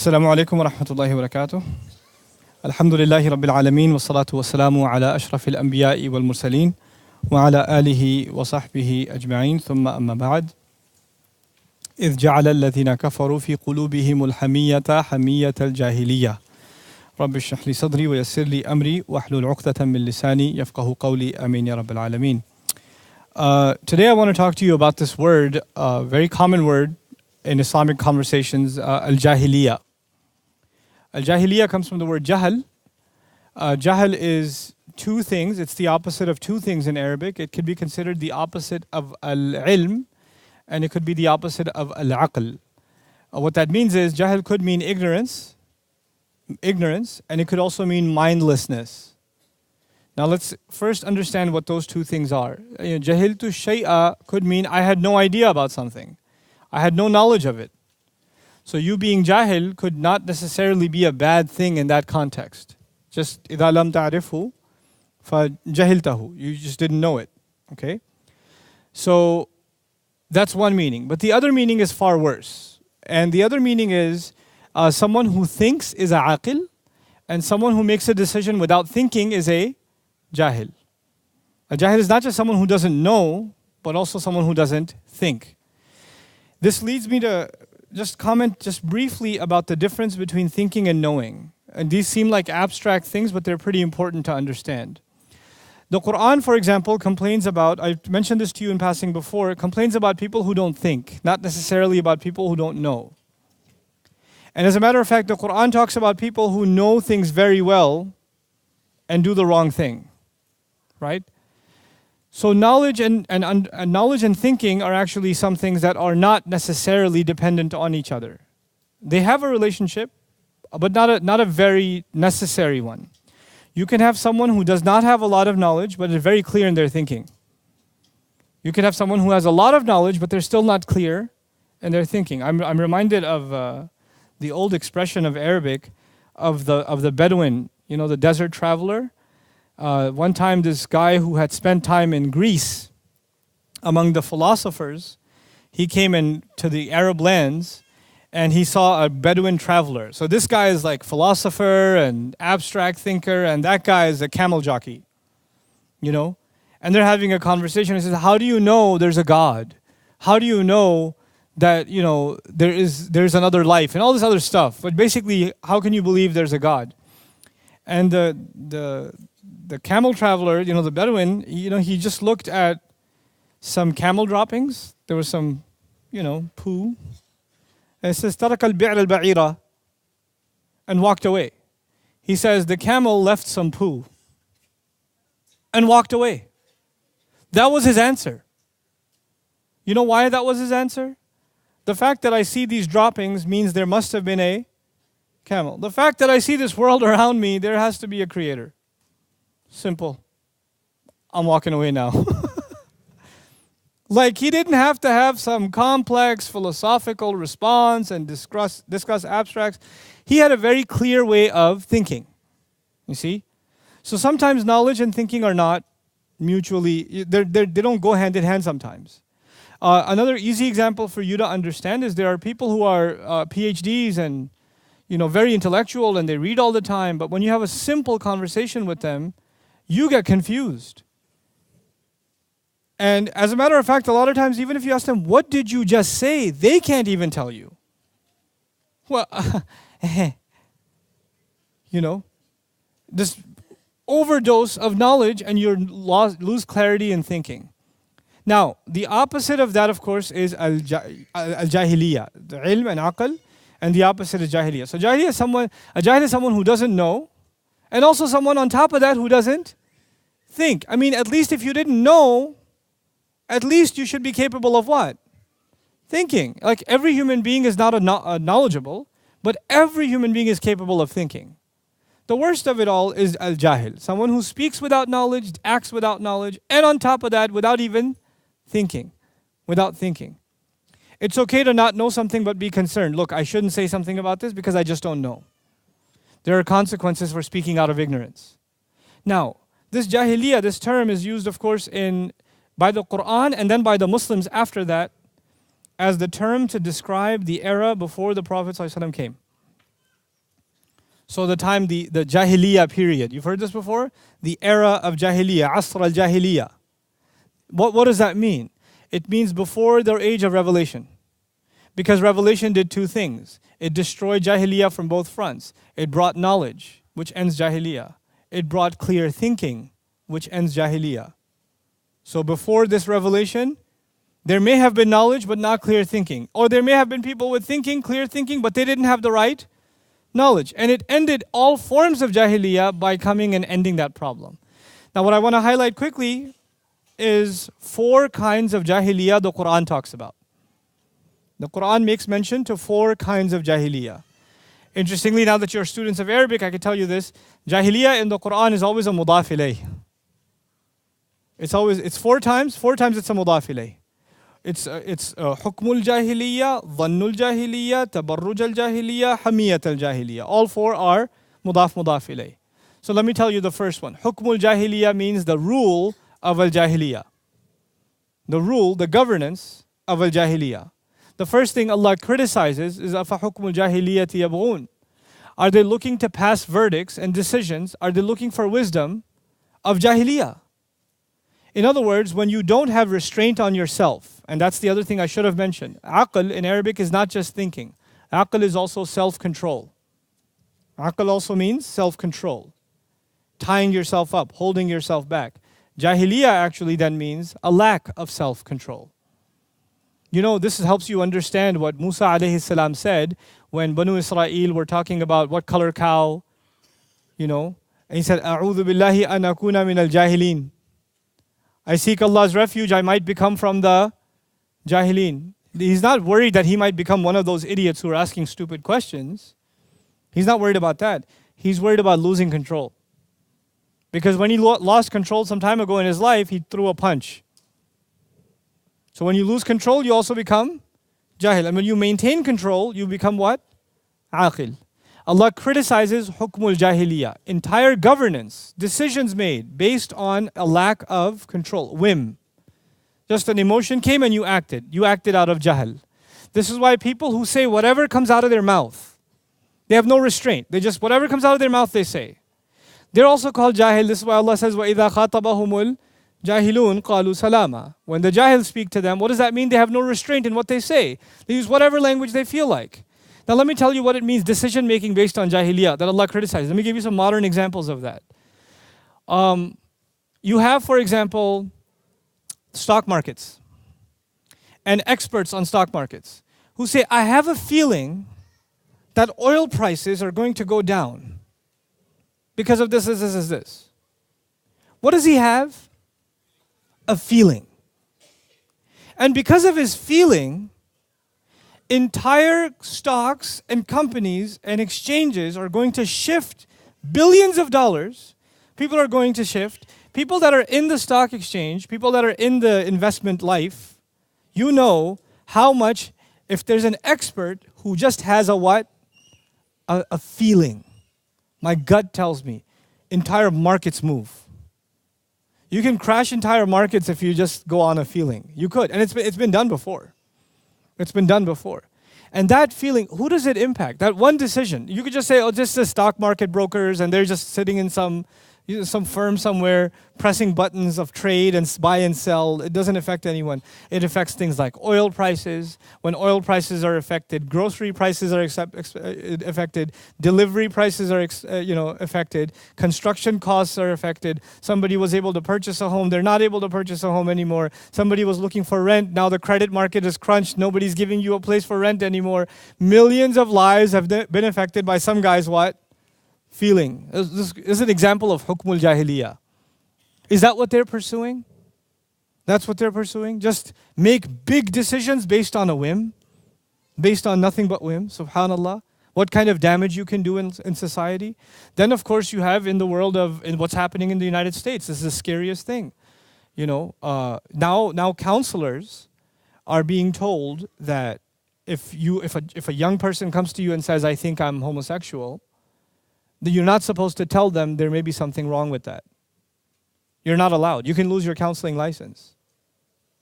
السلام عليكم ورحمة الله وبركاته. الحمد لله رب العالمين والصلاة والسلام على أشرف الأنبياء والمرسلين وعلى آله وصحبه أجمعين ثم أما بعد. إذ جعل الذين كفروا في قلوبهم الحمية حمية الجاهلية رب اشرح لي صدري ويسر لي أمري واحلل عقدة من لساني يفقه قولي آمين يا رب العالمين. Today I want to talk to you about this word, a very common word in Islamic conversations, al-jahiliyyah. Al-jahiliyyah comes from the word jahl. Jahl is two things. It's the opposite of two things in Arabic. It could be considered the opposite of al-ilm, and it could be the opposite of al-aql. What that means is jahl could mean ignorance, and it could also mean mindlessness. Now let's first understand what those two things are. Jahiltu shay'a could mean I had no idea about something. I had no knowledge of it. So you being jahil could not necessarily be a bad thing in that context. Just إِذَا لَمْ تَعْرِفْهُ فَجَهِلْتَهُ. You just didn't know it. Okay? So that's one meaning. But the other meaning is far worse. And the other meaning is someone who thinks is a aqil, and someone who makes a decision without thinking is a jahil. A jahil is not just someone who doesn't know, but also someone who doesn't think. This leads me to just comment just briefly about the difference between thinking and knowing. And these seem like abstract things, but they're pretty important to understand. The Quran, for example, complains about, I mentioned this to you in passing before, it complains about people who don't think, not necessarily about people who don't know. And as a matter of fact, the Quran talks about people who know things very well and do the wrong thing, right? So knowledge and knowledge and thinking are actually some things that are not necessarily dependent on each other. They have a relationship, but not a very necessary one. You can have someone who does not have a lot of knowledge, but is very clear in their thinking. You can have someone who has a lot of knowledge, but they're still not clear in their thinking. I'm reminded of the old expression of Arabic of the Bedouin, the desert traveler. One time this guy who had spent time in Greece among the philosophers, he came into the Arab lands and he saw a Bedouin traveler. So this guy is like philosopher and abstract thinker, and that guy is a camel jockey, And they're having a conversation. He says, how do you know there's a God? How do you know that, there's another life and all this other stuff? But basically, how can you believe there's a God? And the camel traveler, the Bedouin, he just looked at some camel droppings. There was some, poo. And it says, تَرَكَ الْبِعْرَ الْبَعِيرَ, and walked away. He says, the camel left some poo and walked away. That was his answer. You know why that was his answer? The fact that I see these droppings means there must have been a camel. The fact that I see this world around me, there has to be a creator. Simple. I'm walking away now. Like he didn't have to have some complex philosophical response and discuss abstracts. He had a very clear way of thinking. You see? So sometimes knowledge and thinking are not mutually, they don't go hand in hand sometimes. Another easy example for you to understand is there are people who are PhDs and very intellectual and they read all the time, but when you have a simple conversation with them, you get confused. And as a matter of fact, a lot of times, even if you ask them, what did you just say? They can't even tell you. Well, this overdose of knowledge and you lose clarity in thinking. Now, the opposite of that, of course, is al-jahiliyyah, the ilm and aql, and the opposite is jahiliyyah. So a jahil is someone who doesn't know, and also someone on top of that who doesn't think. I mean, at least if you didn't know, at least you should be capable of what? Thinking. Like every human being is not knowledgeable, but every human being is capable of thinking. The worst of it all is al-jahil, someone who speaks without knowledge, acts without knowledge, and on top of that, without even thinking. Without thinking. It's okay to not know something but be concerned. Look, I shouldn't say something about this because I just don't know. There are consequences for speaking out of ignorance. Now, this jahiliyyah, this term is used, of course, by the Quran and then by the Muslims after that as the term to describe the era before the Prophet ﷺ came. So the Jahiliyyah period. You've heard this before? The era of Jahiliyyah, Asr al-Jahiliyyah. What does that mean? It means before the age of revelation. Because revelation did two things. It destroyed Jahiliyyah from both fronts. It brought knowledge, which ends Jahiliyyah. It brought clear thinking, which ends Jahiliyyah. So before this revelation, there may have been knowledge but not clear thinking. Or there may have been people with thinking, clear thinking, but they didn't have the right knowledge. And it ended all forms of Jahiliyyah by coming and ending that problem. Now what I want to highlight quickly is 4 kinds of Jahiliyyah the Quran talks about. The Quran makes mention to 4 kinds of Jahiliyyah. Interestingly, now that you're students of Arabic, I can tell you this. Jahiliyyah in the Quran is always a mudaf ilayh. It's 4 times it's a mudaf ilayh. It's hukmul jahiliyyah, dhannul jahiliyyah, tabarruj al jahiliyyah, hamiyat al jahiliyyah. All 4 are mudaf ilayh. So let me tell you the first one. Hukmul jahiliyyah means the rule of al jahiliyyah. The governance of al jahiliyyah. The first thing Allah criticizes is afa hukmul jahiliyyati yabghun. Are they looking to pass verdicts and decisions? Are they looking for wisdom of jahiliyyah? In other words, when you don't have restraint on yourself, and that's the other thing I should have mentioned. Aql in Arabic is not just thinking. Aql is also self-control. Aql also means self-control. Tying yourself up, holding yourself back. Jahiliyyah actually then means a lack of self-control. You know, this helps you understand what Musa alayhi salam said when Banu Israel were talking about what color cow, you know. And he said, A'udhu billahi an akuna min al-jahilin. I seek Allah's refuge, I might become from the Jahilin. He's not worried that he might become one of those idiots who are asking stupid questions. He's not worried about that. He's worried about losing control. Because when he lost control some time ago in his life, he threw a punch. So when you lose control, you also become Jahil. And when you maintain control, you become what? Aqil. Allah criticizes hukmul jahiliyyah, entire governance, decisions made based on a lack of control, whim. Just an emotion came and you acted. You acted out of jahl. This is why people who say whatever comes out of their mouth, they have no restraint. They just, whatever comes out of their mouth, they say. They're also called jahil. This is why Allah says, وَإِذَا خَاطَبَهُمُ الْجَاهِلُونَ قَالُوا سَلَامًا. When the jahil speak to them, what does that mean? They have no restraint in what they say. They use whatever language they feel like. Now let me tell you what it means, decision making based on jahiliyyah that Allah criticizes. Let me give you some modern examples of that. You have, for example, stock markets and experts on stock markets who say, I have a feeling that oil prices are going to go down because of this. What does he have? A feeling. And because of his feeling, entire stocks and companies and exchanges are going to shift billions of dollars. People are going to shift. People that are in the stock exchange, people that are in the investment life, you know how much, if there's an expert who just has a what? A feeling. My gut tells me entire markets move. You can crash entire markets if you just go on a feeling. You could, and it's been done before. It's been done before. And that feeling, who does it impact? That one decision. You could just say, oh, just the stock market brokers, and they're just sitting in some firm somewhere, pressing buttons of trade and buy and sell. It doesn't affect anyone. It affects things like oil prices. When oil prices are affected, grocery prices are affected, delivery prices are affected, construction costs are affected. Somebody was able to purchase a home, they're not able to purchase a home anymore. Somebody was looking for rent, now the credit market is crunched, nobody's giving you a place for rent anymore. Millions of lives have been affected by some guy's what? Feeling. This is an example of hukmul jahiliyyah. Is that what they're pursuing? That's what they're pursuing? Just make big decisions based on a whim? Based on nothing but whim? Subhanallah. What kind of damage you can do in society? Then of course you have in the world in what's happening in the United States. This is the scariest thing. You know, now counselors are being told that if a young person comes to you and says, I think I'm homosexual, you're not supposed to tell them there may be something wrong with that. You're not allowed. You can lose your counseling license.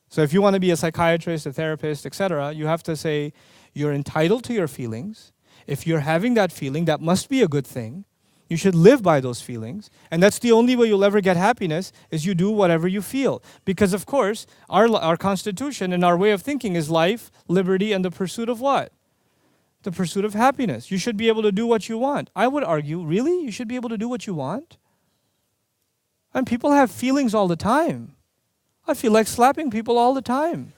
So if you want to be a psychiatrist, a therapist, etc., you have to say you're entitled to your feelings. If you're having that feeling, that must be a good thing. You should live by those feelings. And that's the only way you'll ever get happiness, is you do whatever you feel. Because of course, our constitution and our way of thinking is life, liberty, and the pursuit of what? The pursuit of happiness. You should be able to do what you want. I would argue, really? You should be able to do what you want? And people have feelings all the time. I feel like slapping people all the time.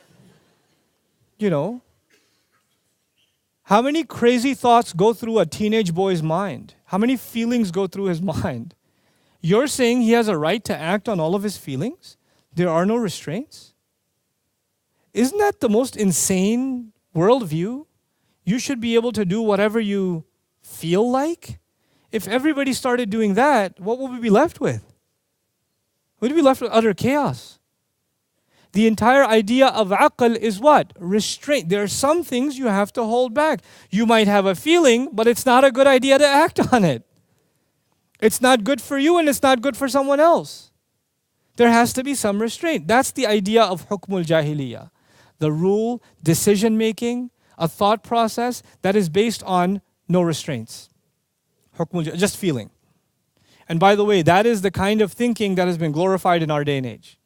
You know? How many crazy thoughts go through a teenage boy's mind? How many feelings go through his mind? You're saying he has a right to act on all of his feelings? There are no restraints? Isn't that the most insane worldview? You should be able to do whatever you feel like? If everybody started doing that, what would we be left with? We'd be left with utter chaos. The entire idea of aql is what? Restraint. There are some things you have to hold back. You might have a feeling, but it's not a good idea to act on it. It's not good for you and it's not good for someone else. There has to be some restraint. That's the idea of hukmul jahiliyyah. The rule, decision making, a thought process that is based on no restraints. Just feeling. And by the way, that is the kind of thinking that has been glorified in our day and age.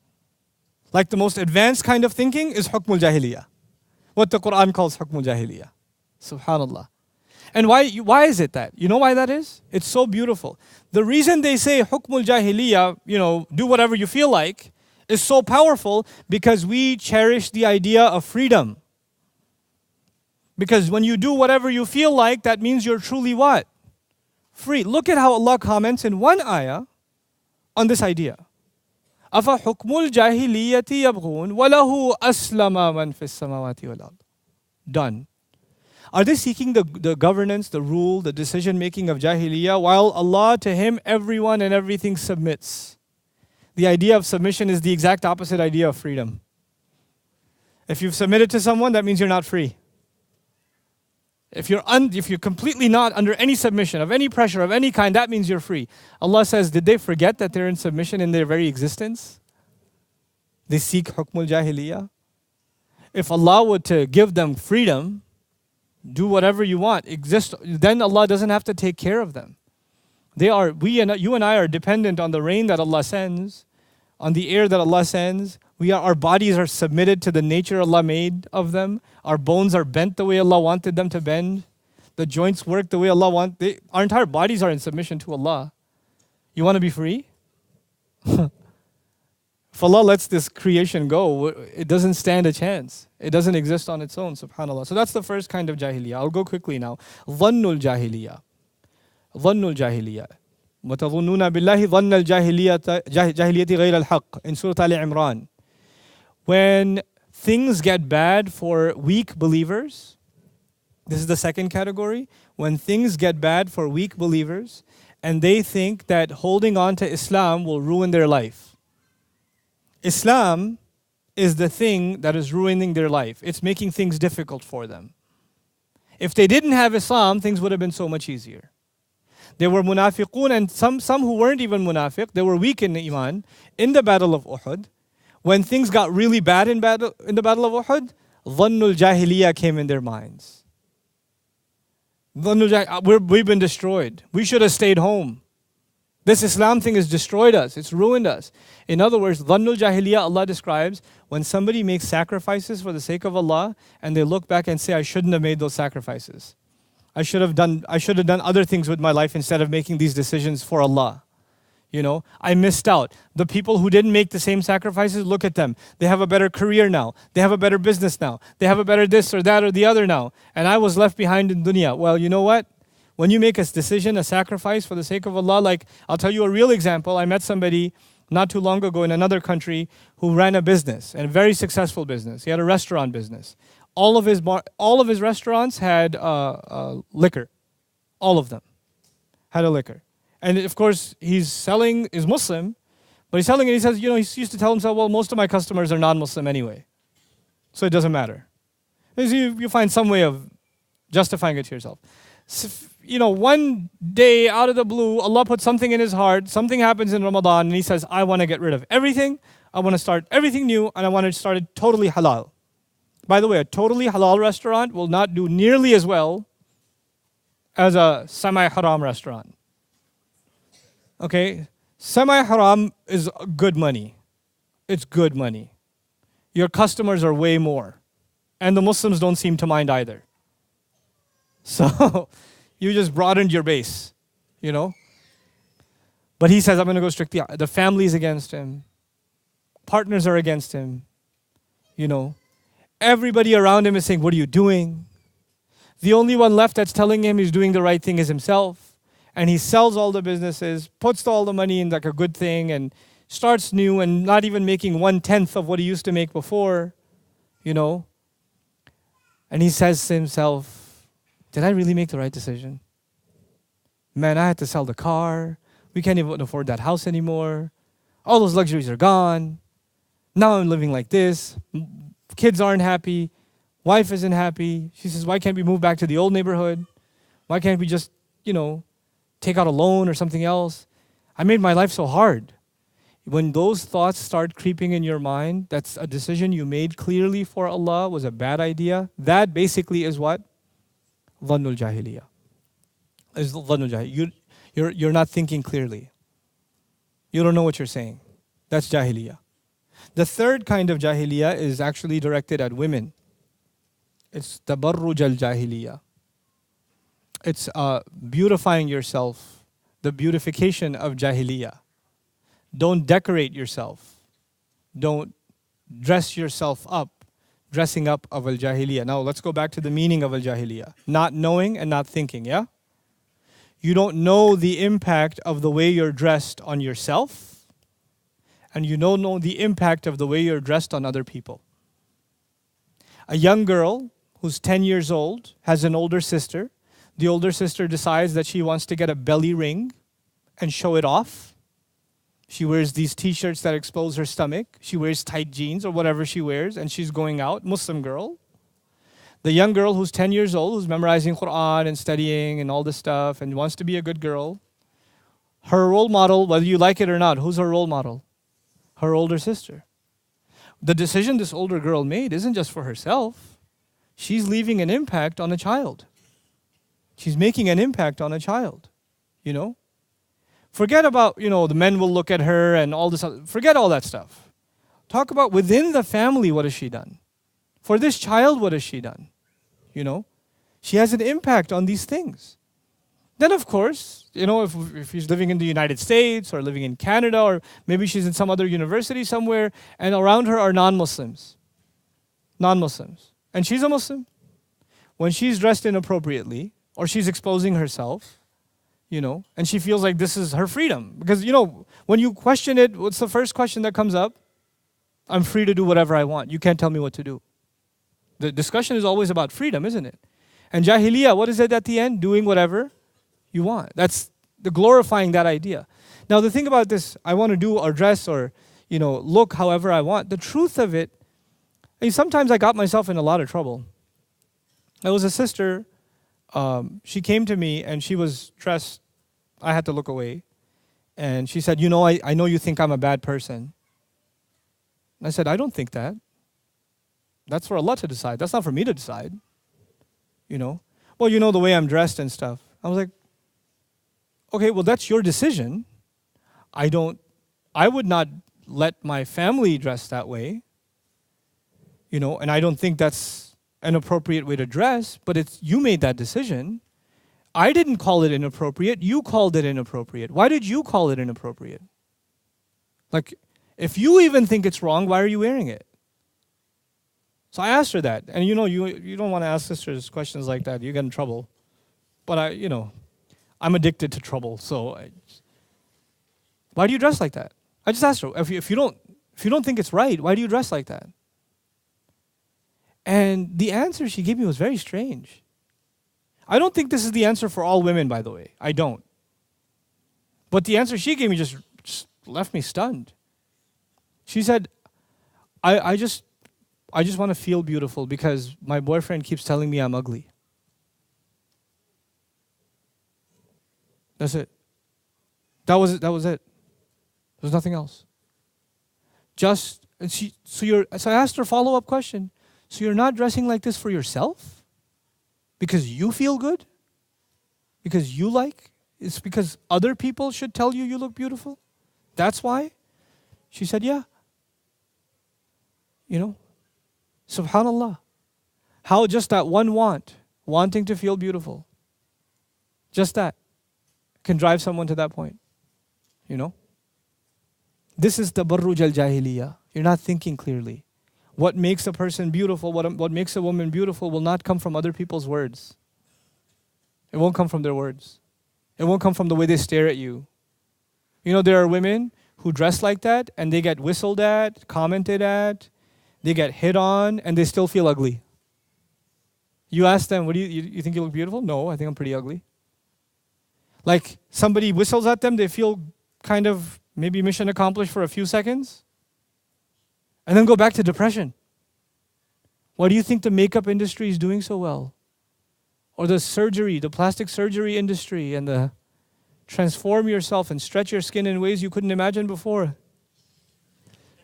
Like the most advanced kind of thinking is hukmul jahiliyyah. What the Quran calls hukmul jahiliyyah. Subhanallah. And why is it that? You know why that is? It's so beautiful. The reason they say hukmul jahiliyyah, do whatever you feel like, is so powerful because we cherish the idea of freedom. Because when you do whatever you feel like, that means you're truly what? Free. Look at how Allah comments in one ayah on this idea. أَفَحُكْمُ الْجَاهِلِيَّةِ يَبْغُونَ وَلَهُ أَسْلَمَ مَنْ فِي السَّمَاوَاتِ وَالْأَرْضِ. Done. Are they seeking the governance, the rule, the decision making of Jahiliyyah, while Allah, to Him, everyone and everything submits? The idea of submission is the exact opposite idea of freedom. If you've submitted to someone, that means you're not free. If you're completely not under any submission, of any pressure, of any kind, that means you're free. Allah says, did they forget that they're in submission in their very existence? They seek hukmul jahiliyyah. If Allah were to give them freedom, do whatever you want, exist, then Allah doesn't have to take care of them. You and I are dependent on the rain that Allah sends, on the air that Allah sends. Our bodies are submitted to the nature Allah made of them. Our bones are bent the way Allah wanted them to bend. The joints work the way Allah wants. Our entire bodies are in submission to Allah. You want to be free? If Allah lets this creation go, it doesn't stand a chance. It doesn't exist on its own, subhanAllah. So that's the first kind of jahiliyyah. I'll go quickly now. Dhannul jahiliyyah. Dhannul jahiliyyah. وَتَظُنُّونَ بِاللَّهِ ظَنَّ الْجَاهِلِيَّةِ غَيْرَ الْحَقِّ in Surah Al-Imran. When things get bad for weak believers, this is the second category. When things get bad for weak believers and they think that holding on to Islam will ruin their life. Islam is the thing that is ruining their life. It's making things difficult for them. If they didn't have Islam, things would have been so much easier. There were munafiqun and some who weren't even munafiq. They were weak in Iman in the battle of Uhud. When things got really bad in the battle of Uhud, dhannul jahiliyyah came in their minds. We've been destroyed. We should have stayed home. This Islam thing has destroyed us. It's ruined us. In other words, dhannul jahiliyyah, Allah describes when somebody makes sacrifices for the sake of Allah and they look back and say, I shouldn't have made those sacrifices. I should have done other things with my life instead of making these decisions for Allah. I missed out. The people who didn't make the same sacrifices, look at them. They have a better career now. They have a better business now. They have a better this or that or the other now. And I was left behind in dunya. Well, you know what? When you make a decision, a sacrifice for the sake of Allah, like I'll tell you a real example. I met somebody not too long ago in another country who ran a business, and a very successful business. He had a restaurant business. All of his restaurants had liquor. All of them had a liquor. And of course, is Muslim, but he's selling it. He says, he used to tell himself, well, most of my customers are non-Muslim anyway, so it doesn't matter. You find some way of justifying it to yourself. So, one day out of the blue, Allah puts something in his heart, something happens in Ramadan, and he says, I want to get rid of everything. I want to start everything new, and I want to start it totally halal. By the way, a totally halal restaurant will not do nearly as well as a semi-haram restaurant. Okay? Semi-haram is good money. It's good money. Your customers are way more. And the Muslims don't seem to mind either. So you just broadened your base, you know? But he says, I'm going to go strictly. The family's against him. Partners are against him. You know? Everybody around him is saying, what are you doing? The only one left that's telling him he's doing the right thing is himself. And he sells all the businesses, puts all the money in like a good thing, and starts new and not even making 1/10 of what he used to make before, you know? And he says to himself, did I really make the right decision? Man, I had to sell the car. We can't even afford that house anymore. All those luxuries are gone. Now I'm living like this. Kids aren't happy. Wife isn't happy. She says, why can't we move back to the old neighborhood? Why can't we just, take out a loan or something else? I made my life so hard. When those thoughts start creeping in your mind, that's a decision you made clearly for Allah was a bad idea. That basically is what? Dhannul Jahiliyyah. Is Dhannul Jahiliyyah. You're not thinking clearly. You don't know what you're saying. That's Jahiliyyah. The third kind of Jahiliyyah is actually directed at women. It's Tabarruj al-Jahiliyyah. It's beautifying yourself, the beautification of Jahiliyyah. Don't decorate yourself. Don't dress yourself up, dressing up of al-Jahiliyyah. Now let's go back to the meaning of al-Jahiliyyah. Not knowing and not thinking, yeah? You don't know the impact of the way you're dressed on yourself, and you don't know the impact of the way you're dressed on other people. A young girl who's 10 years old has an older sister. The older sister decides that she wants to get a belly ring and show it off. She wears these t-shirts that expose her stomach. She wears tight jeans or whatever she wears, and she's going out, Muslim girl. The young girl who's 10 years old, who's memorizing Quran and studying and all this stuff and wants to be a good girl, her role model, whether you like it or not, who's her role model? Her older sister. The decision this older girl made isn't just for herself. She's leaving an impact on a child. She's making an impact on a child, Forget about, the men will look at her and all this. Forget all that stuff. Talk about within the family, what has she done? For this child, what has she done? She has an impact on these things. Then, of course, if she's living in the United States or living in Canada or maybe she's in some other university somewhere and around her are non-Muslims. Non-Muslims. And she's a Muslim. When she's dressed inappropriately or she's exposing herself, and she feels like this is her freedom. Because, when you question it, what's the first question that comes up? I'm free to do whatever I want. You can't tell me what to do. The discussion is always about freedom, isn't it? And Jahiliyyah, what is it at the end? Doing whatever you want. That's the glorifying that idea. Now the thing about this, I want to do or dress or, look however I want. The truth of it, sometimes I got myself in a lot of trouble. There was a sister, she came to me and she was dressed, I had to look away. And she said, I know you think I'm a bad person. And I said, I don't think that. That's for Allah to decide. That's not for me to decide. Well, the way I'm dressed and stuff. I was like, okay, well, that's your decision. I would not let my family dress that way. And I don't think that's an appropriate way to dress, but you made that decision. I didn't call it inappropriate. You called it inappropriate. Why did you call it inappropriate? Like, if you even think it's wrong, why are you wearing it? So I asked her that. And you don't want to ask sisters questions like that. You get in trouble. But I'm addicted to trouble. So why do you dress like that? I just asked her, if you don't think it's right, why do you dress like that? And the answer she gave me was very strange. I don't think this is the answer for all women, by the way. I don't. But the answer she gave me just left me stunned. She said, I just want to feel beautiful because my boyfriend keeps telling me I'm ugly. That's it. That was it. There's nothing else. So I asked her a follow-up question. So you're not dressing like this for yourself? Because you feel good? Because you like? It's because other people should tell you you look beautiful? That's why? She said, yeah. You know, subhanallah. How just that one wanting to feel beautiful, just that can drive someone to that point. You know? This is tabarruj al-jahiliyyah. You're not thinking clearly. What makes a person beautiful, what makes a woman beautiful will not come from other people's words. It won't come from their words. It won't come from the way they stare at you. You know, there are women who dress like that and they get whistled at, commented at, they get hit on, and they still feel ugly. You ask them, what do you think you look beautiful? No, I think I'm pretty ugly. Like somebody whistles at them, they feel kind of maybe mission accomplished for a few seconds, and then go back to depression. Why do you think the makeup industry is doing so well? Or the surgery, the plastic surgery industry, and the transform yourself and stretch your skin in ways you couldn't imagine before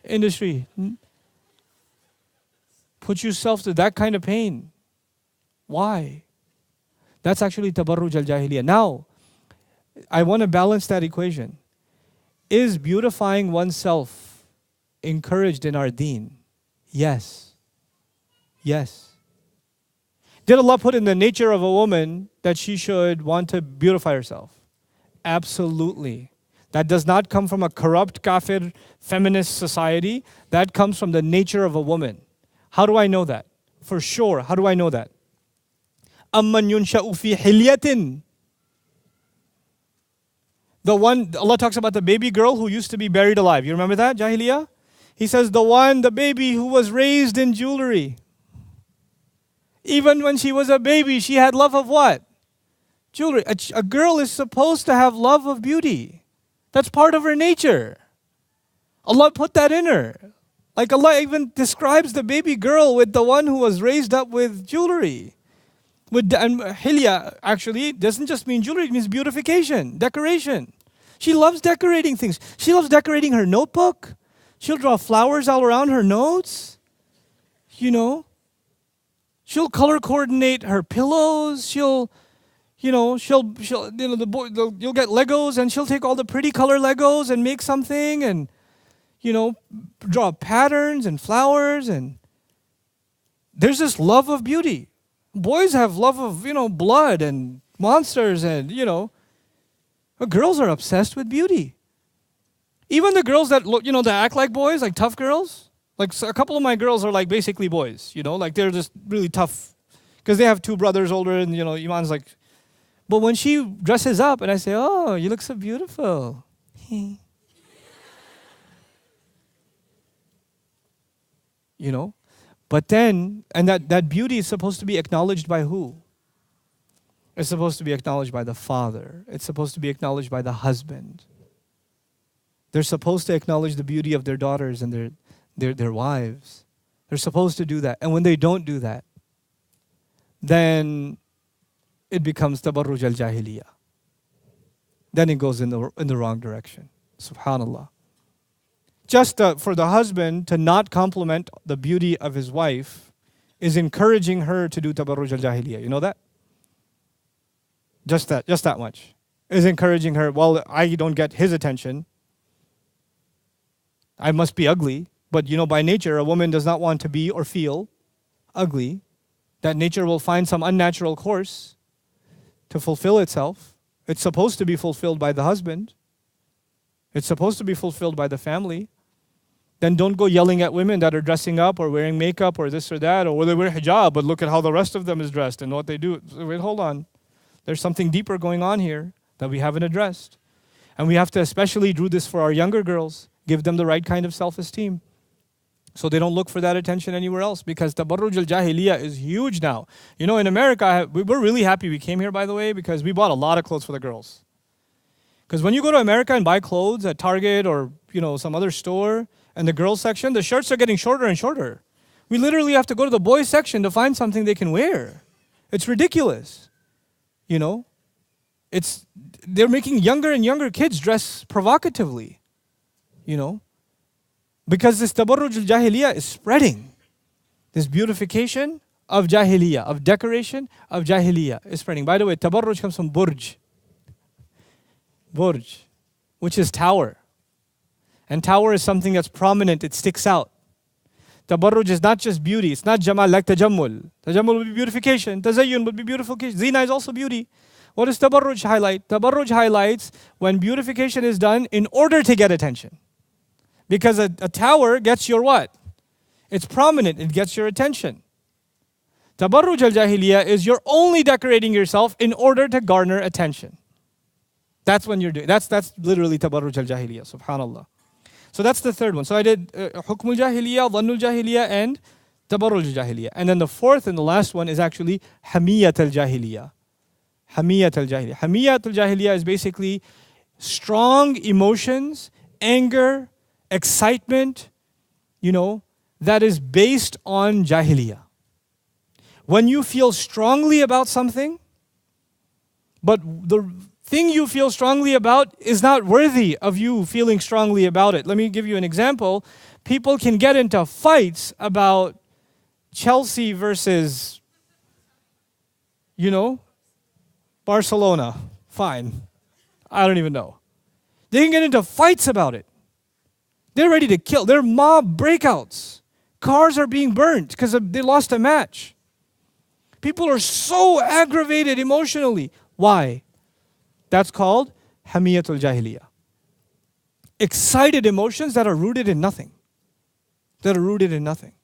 industry. Put yourself to that kind of pain. Why? That's actually tabarruj al-jahiliyyah. Now, I want to balance that equation. Is beautifying oneself encouraged in our deen? Yes. Yes. Did Allah put in the nature of a woman that she should want to beautify herself? Absolutely. That does not come from a corrupt, kafir, feminist society. That comes from the nature of a woman. How do I know that? For sure. How do I know that? أَمَّنْ يُنْشَأُ فِي حِلْيَةٍ. The one, Allah talks about the baby girl who used to be buried alive. You remember that, Jahiliyyah? He says the baby who was raised in jewelry. Even when she was a baby, she had love of what? Jewelry. A girl is supposed to have love of beauty. That's part of her nature. Allah put that in her. Like Allah even describes the baby girl with the one who was raised up with jewelry. And hilya actually doesn't just mean jewelry, it means beautification, decoration. She loves decorating things. She loves decorating her notebook. She'll draw flowers all around her notes. You know. She'll color coordinate her pillows. You'll get Legos and she'll take all the pretty color Legos and make something and draw patterns and flowers, and there's this love of beauty. Boys have love of, blood and monsters and, but girls are obsessed with beauty. Even the girls that look, that act like boys, like tough girls. Like a couple of my girls are like basically boys, like they're just really tough because they have two brothers older and, Iman's like, but when she dresses up and I say, oh, you look so beautiful. But then, and that beauty is supposed to be acknowledged by who? It's supposed to be acknowledged by the father. It's supposed to be acknowledged by the husband. They're supposed to acknowledge the beauty of their daughters and their wives. They're supposed to do that. And when they don't do that, then it becomes tabarruj al-jahiliyyah. Then it goes in the wrong direction. Subhanallah. Just for the husband to not compliment the beauty of his wife is encouraging her to do tabarruj al-jahiliyyah. You know that? Just that much. Is encouraging her, well, I don't get his attention. I must be ugly. But by nature, a woman does not want to be or feel ugly. That nature will find some unnatural course to fulfill itself. It's supposed to be fulfilled by the husband. It's supposed to be fulfilled by the family. Then don't go yelling at women that are dressing up or wearing makeup or this or that, or they wear hijab, but look at how the rest of them is dressed and what they do. Wait, hold on. There's something deeper going on here that we haven't addressed. And we have to especially do this for our younger girls. Give them the right kind of self-esteem, so they don't look for that attention anywhere else, because tabarruj al-jahiliyyah is huge now. In America, we're really happy we came here, by the way, because we bought a lot of clothes for the girls. Because when you go to America and buy clothes at Target or some other store, and the girls section, the shirts are getting shorter and shorter. We literally have to go to the boys section to find something they can wear. It's ridiculous. They're making younger and younger kids dress provocatively. Because this tabarruj al-jahiliyyah is spreading. This beautification of jahiliyyah, of decoration of jahiliyyah is spreading. By the way, tabarruj comes from burj. Burj, which is tower. And tower is something that's prominent, it sticks out. Tabarruj is not just beauty, it's not jamal like tajammul. Tajammul would be beautification, tazayyun would be beautification, zina is also beauty. What does tabarruj highlight? Tabarruj highlights when beautification is done in order to get attention. Because a tower gets your what? It's prominent, it gets your attention. Tabarruj al-jahiliyyah is you're only decorating yourself in order to garner attention. That's when you're doing, that's literally tabarruj al-jahiliyyah, subhanallah. So that's the third one. So I did hukmul jahiliyyah, dhannul jahiliyyah, and tabarruj al-jahiliyyah. And then the fourth and the last one is actually hamiyat al-jahiliyyah. Hamiyat al-jahiliyyah. Hamiyat al-jahiliyyah is basically strong emotions, anger, excitement, that is based on jahiliyyah. When you feel strongly about something, but the thing you feel strongly about is not worthy of you feeling strongly about it. Let me give you an example. People can get into fights about Chelsea versus, Barcelona. Fine. I don't even know. They can get into fights about it. They're ready to kill. They're mob breakouts. Cars are being burnt because they lost a match. People are so aggravated emotionally. Why? That's called hamiyatul jahiliyyah. Excited emotions that are rooted in nothing. Hamiyatul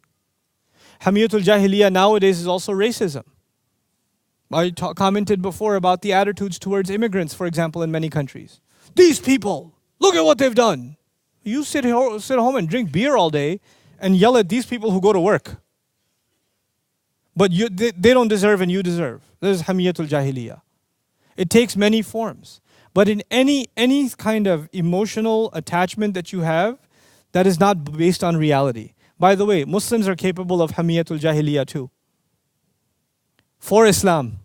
jahiliyyah nowadays is also racism. I commented before about the attitudes towards immigrants, for example, in many countries. These people, look at what they've done. You sit home and drink beer all day and yell at these people who go to work. But they don't deserve and you deserve. This is hamiyatul jahiliyyah. It takes many forms. But in any kind of emotional attachment that you have, that is not based on reality. By the way, Muslims are capable of hamiyatul jahiliyyah too. For Islam.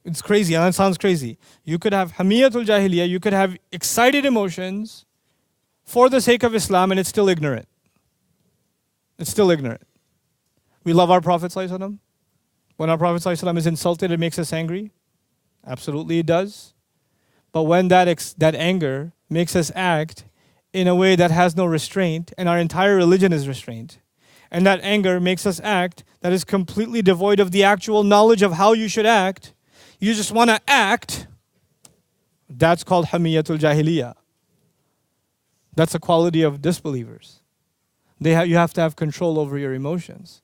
It's crazy, and that sounds crazy. You could have hamiyatul jahiliyyah, you could have excited emotions for the sake of Islam, and it's still ignorant. It's still ignorant. We love our Prophet ﷺ. When our Prophet ﷺ is insulted, it makes us angry. Absolutely it does. But when that anger makes us act in a way that has no restraint, and our entire religion is restraint, and that anger makes us act that is completely devoid of the actual knowledge of how you should act, you just want to act, that's called hamiyatul jahiliyyah. That's a quality of disbelievers. You have to have control over your emotions.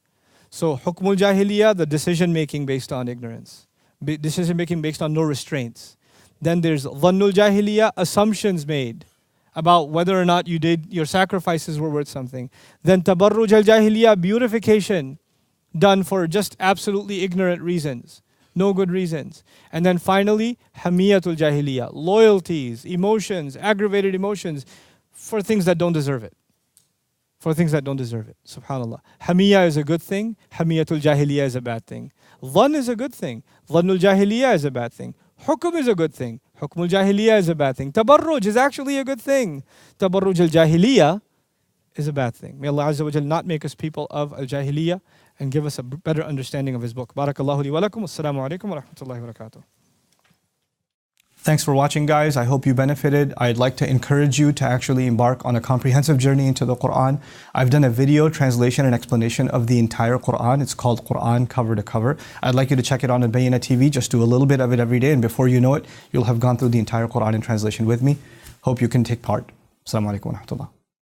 So hukmul jahiliyyah, the decision making based on ignorance. Decision making based on no restraints. Then there's dhannul jahiliyyah, assumptions made about whether or not your sacrifices were worth something. Then tabarruj al-jahiliyyah, beautification done for just absolutely ignorant reasons, no good reasons. And then finally, hamiyatul jahiliyyah, loyalties, emotions, aggravated emotions for things that don't deserve it. Subhanallah. Hamiyya is a good thing, hamiyatul jahiliyyah is a bad thing. Dhann is a good thing, dhannul jahiliyyah is a bad thing. Hukm is a good thing, hukmul jahiliyyah is a bad thing. Tabarruj is actually a good thing. Tabarruj al-jahiliyyah is a bad thing. May Allah Azza wa Jal not make us people of al-jahiliyyah and give us a better understanding of His book. Barakallahu li wa lakum. Assalamu alaikum wa rahmatullahi wa barakatuh. Thanks for watching, guys. I hope you benefited. I'd like to encourage you to actually embark on a comprehensive journey into the Quran. I've done a video translation and explanation of the entire Quran. It's called Quran Cover to Cover. I'd like you to check it on Bayyinah TV. Just do a little bit of it every day, and before you know it, you'll have gone through the entire Quran in translation with me. Hope you can take part. Assalamu alaikum wa rahmatullah.